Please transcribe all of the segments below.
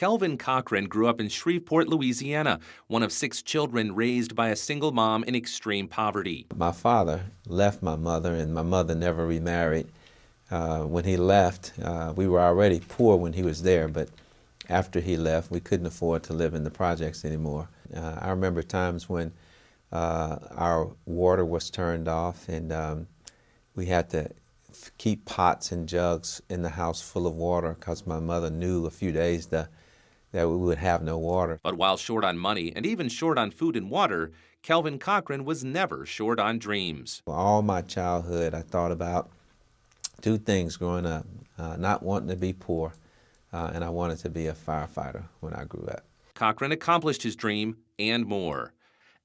Kelvin Cochran grew up in Shreveport, Louisiana, one of 6 children raised by a single mom in extreme poverty. My father left my mother, and my mother never remarried. When he left, we were already poor when he was there, but after he left, we couldn't afford to live in the projects anymore. I remember times when our water was turned off, and we had to keep pots and jugs in the house full of water because my mother knew a few days that we would have no water. But while short on money and even short on food and water, Kelvin Cochran was never short on dreams. All my childhood, I thought about 2 things growing up: not wanting to be poor, and I wanted to be a firefighter when I grew up. Cochran accomplished his dream and more.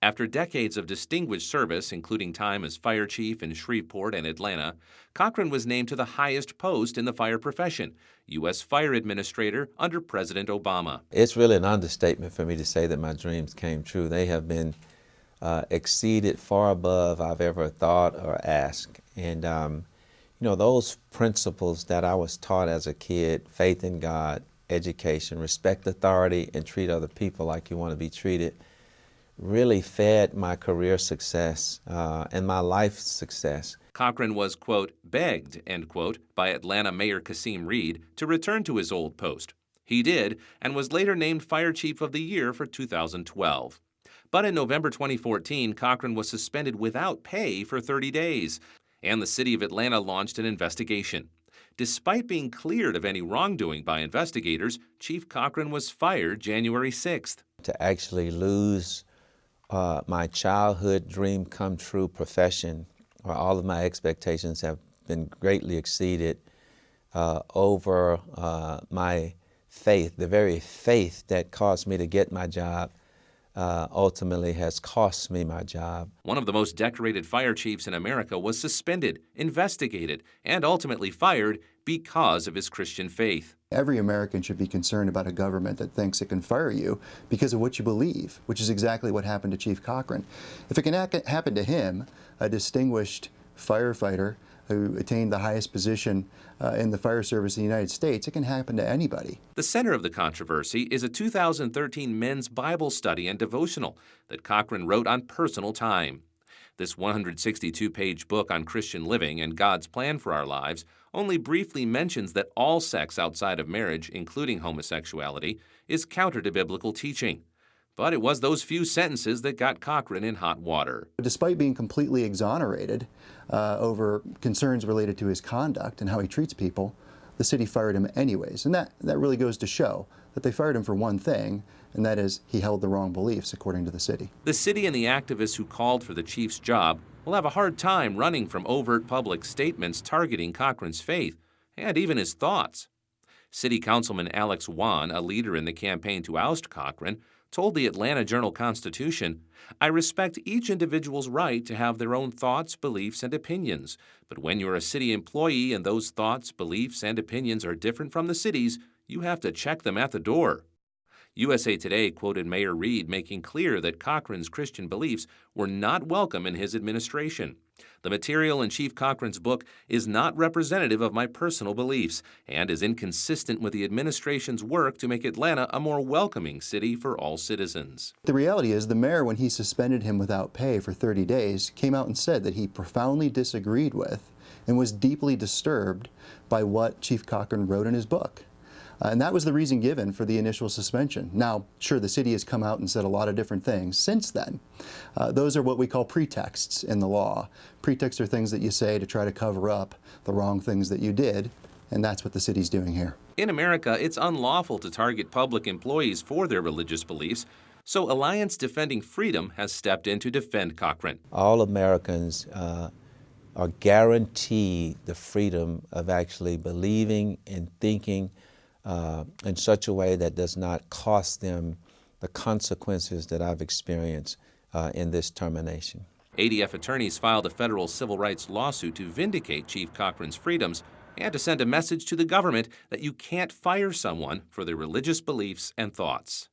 After decades of distinguished service, including time as fire chief in Shreveport and Atlanta, Cochran was named to the highest post in the fire profession, U.S. Fire Administrator under President Obama. It's really an understatement for me to say that my dreams came true. They have been exceeded far above I've ever thought or asked. And those principles that I was taught as a kid, faith in God, education, respect authority, and treat other people like you want to be treated, really fed my career success and my life success. Cochran was, quote, begged, end quote, by Atlanta Mayor Kasim Reed to return to his old post. He did, and was later named Fire Chief of the Year for 2012. But in November 2014, Cochran was suspended without pay for 30 days, and the city of Atlanta launched an investigation. Despite being cleared of any wrongdoing by investigators, Chief Cochran was fired January 6th. To actually lose my childhood dream come true profession, where all of my expectations have been greatly exceeded, over my faith, the very faith that caused me to get my job, ultimately has cost me my job. One of the most decorated fire chiefs in America was suspended, investigated, and ultimately fired because of his Christian faith. Every American should be concerned about a government that thinks it can fire you because of what you believe, which is exactly what happened to Chief Cochran. If it can happen to him, a distinguished firefighter who attained the highest position in the fire service in the United States, it can happen to anybody. The center of the controversy is a 2013 men's Bible study and devotional that Cochran wrote on personal time. This 162-page book on Christian living and God's plan for our lives only briefly mentions that all sex outside of marriage, including homosexuality, is counter to biblical teaching. But it was those few sentences that got Cochran in hot water. Despite being completely exonerated over concerns related to his conduct and how he treats people, the city fired him anyways. And that really goes to show that they fired him for one thing, and that is he held the wrong beliefs, according to the city. The city and the activists who called for the chief's job will have a hard time running from overt public statements targeting Cochran's faith and even his thoughts. City Councilman Alex Wan, a leader in the campaign to oust Cochran, told the Atlanta Journal-Constitution, "I respect each individual's right to have their own thoughts, beliefs, and opinions. But when you're a city employee and those thoughts, beliefs, and opinions are different from the city's, you have to check them at the door." USA Today quoted Mayor Reed making clear that Cochran's Christian beliefs were not welcome in his administration. The material in Chief Cochran's book is not representative of my personal beliefs and is inconsistent with the administration's work to make Atlanta a more welcoming city for all citizens. The reality is the mayor, when he suspended him without pay for 30 days, came out and said that he profoundly disagreed with and was deeply disturbed by what Chief Cochran wrote in his book. And that was the reason given for the initial suspension. Now, sure, the city has come out and said a lot of different things since then. Those are what we call pretexts in the law. Pretexts are things that you say to try to cover up the wrong things that you did, and that's what the city's doing here. In America, it's unlawful to target public employees for their religious beliefs, so Alliance Defending Freedom has stepped in to defend Cochran. All Americans are guaranteed the freedom of actually believing and thinking in such a way that does not cost them the consequences that I've experienced in this termination. ADF attorneys filed a federal civil rights lawsuit to vindicate Chief Cochran's freedoms and to send a message to the government that you can't fire someone for their religious beliefs and thoughts.